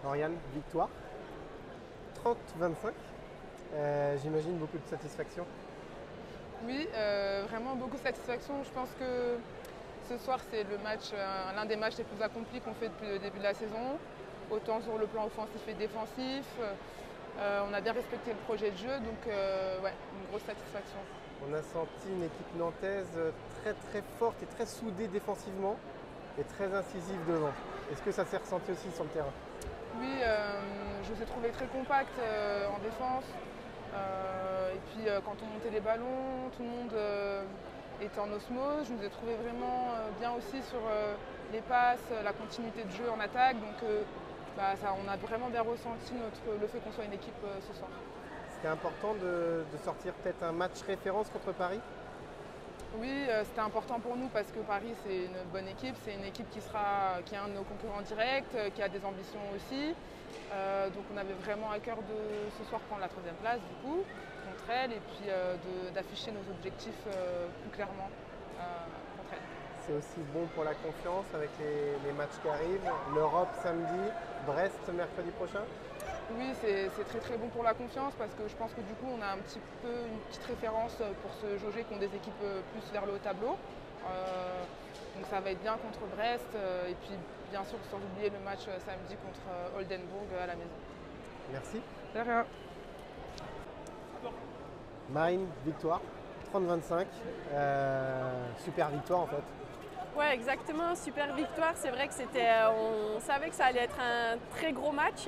Oriane, victoire 30-25. J'imagine beaucoup de satisfaction. Oui, vraiment beaucoup de satisfaction. Je pense que ce soir, c'est l'un des matchs les plus accomplis qu'on fait depuis le début de la saison, autant sur le plan offensif et défensif. On a bien respecté le projet de jeu, donc ouais, une grosse satisfaction. On a senti une équipe nantaise très très forte et très soudée défensivement et très incisive devant. Est-ce que ça s'est ressenti aussi sur le terrain? Oui, je vous ai trouvé très compact en défense. Et puis quand on montait les ballons, tout le monde était en osmose. Je nous ai trouvé vraiment bien aussi sur les passes, la continuité de jeu en attaque. Donc on a vraiment bien ressenti le fait qu'on soit une équipe ce soir. C'était important de sortir peut-être un match référence contre Paris? Oui, c'était important pour nous parce que Paris c'est une bonne équipe, c'est une équipe qui est un de nos concurrents directs, qui a des ambitions aussi. Donc on avait vraiment à cœur de ce soir prendre la troisième place du coup contre elle et puis d'afficher nos objectifs plus clairement contre elle. C'est aussi bon pour la confiance avec les matchs qui arrivent. L'Europe samedi, Brest mercredi prochain. Oui, c'est très très bon pour la confiance parce que je pense que du coup on a un petit peu une petite référence pour se jauger contre des équipes plus vers le haut tableau. Donc ça va être bien contre Brest et puis bien sûr sans oublier le match samedi contre Oldenburg à la maison. Merci. De rien. Marine, victoire 30-25. Super victoire en fait. Ouais, exactement, super victoire. C'est vrai que on savait que ça allait être un très gros match.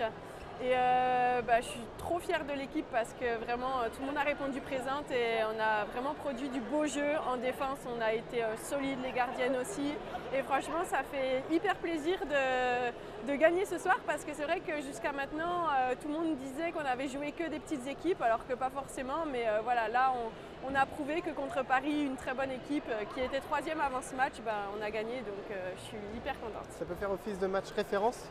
Et je suis trop fière de l'équipe parce que vraiment tout le monde a répondu présente et on a vraiment produit du beau jeu en défense. On a été solides, les gardiennes aussi. Et franchement, ça fait hyper plaisir de gagner ce soir parce que c'est vrai que jusqu'à maintenant, tout le monde disait qu'on avait joué que des petites équipes alors que pas forcément. Mais voilà, là, on a prouvé que contre Paris, une très bonne équipe qui était troisième avant ce match, on a gagné. Donc je suis hyper contente. Ça peut faire office de match référence?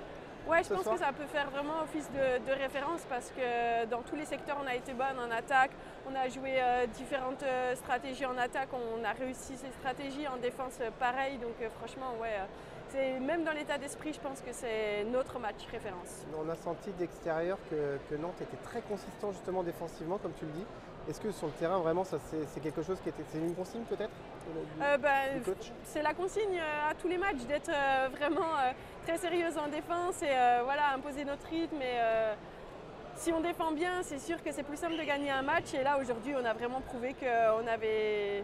Ouais, je pense que ça peut faire vraiment office de référence parce que dans tous les secteurs, on a été bonne en attaque. On a joué différentes stratégies en attaque. On a réussi ces stratégies en défense pareil. Donc franchement, ouais, même dans l'état d'esprit, je pense que c'est notre match référence. On a senti d'extérieur que Nantes était très consistant justement défensivement, comme tu le dis. Est-ce que sur le terrain, vraiment, c'est quelque chose qui était... C'est une consigne peut-être du coach? C'est la consigne à tous les matchs d'être vraiment très sérieuse en défense et voilà, imposer notre rythme. Et, si on défend bien, c'est sûr que c'est plus simple de gagner un match. Et là, aujourd'hui, on a vraiment prouvé qu'on avait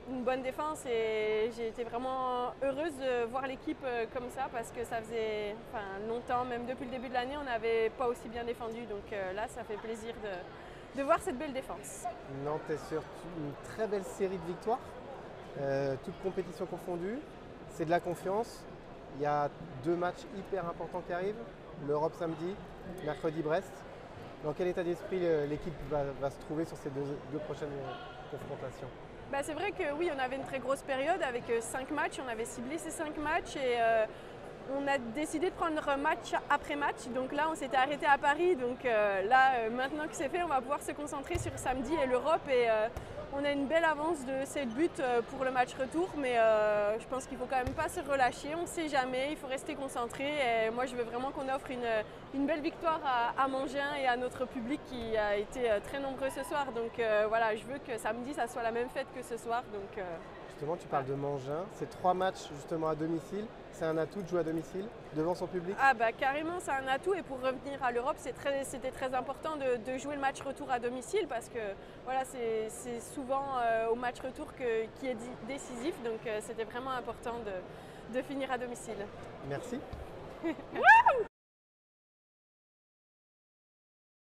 une bonne défense et j'ai été vraiment heureuse de voir l'équipe comme ça parce que ça faisait longtemps, même depuis le début de l'année, on n'avait pas aussi bien défendu. Donc là, ça fait plaisir de voir cette belle défense. Nantes est sur une très belle série de victoires, toutes compétitions confondues. C'est de la confiance. Il y a deux matchs hyper importants qui arrivent. L'Europe samedi, mercredi Brest. Dans quel état d'esprit l'équipe va se trouver sur ces deux prochaines confrontations? C'est vrai que oui, on avait une très grosse période avec 5 matchs. On avait ciblé ces 5 matchs et on a décidé de prendre match après match. Donc là, on s'était arrêté à Paris. Donc là, maintenant que c'est fait, on va pouvoir se concentrer sur samedi et l'Europe. Et on a une belle avance de 7 buts pour le match retour. Mais je pense qu'il ne faut quand même pas se relâcher. On ne sait jamais, il faut rester concentré. Et moi, je veux vraiment qu'on offre une belle victoire à Mangin et à notre public qui a été très nombreux ce soir. Donc voilà, je veux que samedi, ça soit la même fête que ce soir. Donc, justement, tu parles de Mangin. C'est 3 matchs justement à domicile. C'est un atout de jouer à domicile devant son public? Ah carrément, c'est un atout et pour revenir à l'Europe, c'était très important de jouer le match retour à domicile parce que voilà, c'est souvent au match retour qui est décisif, donc c'était vraiment important de finir à domicile. Merci.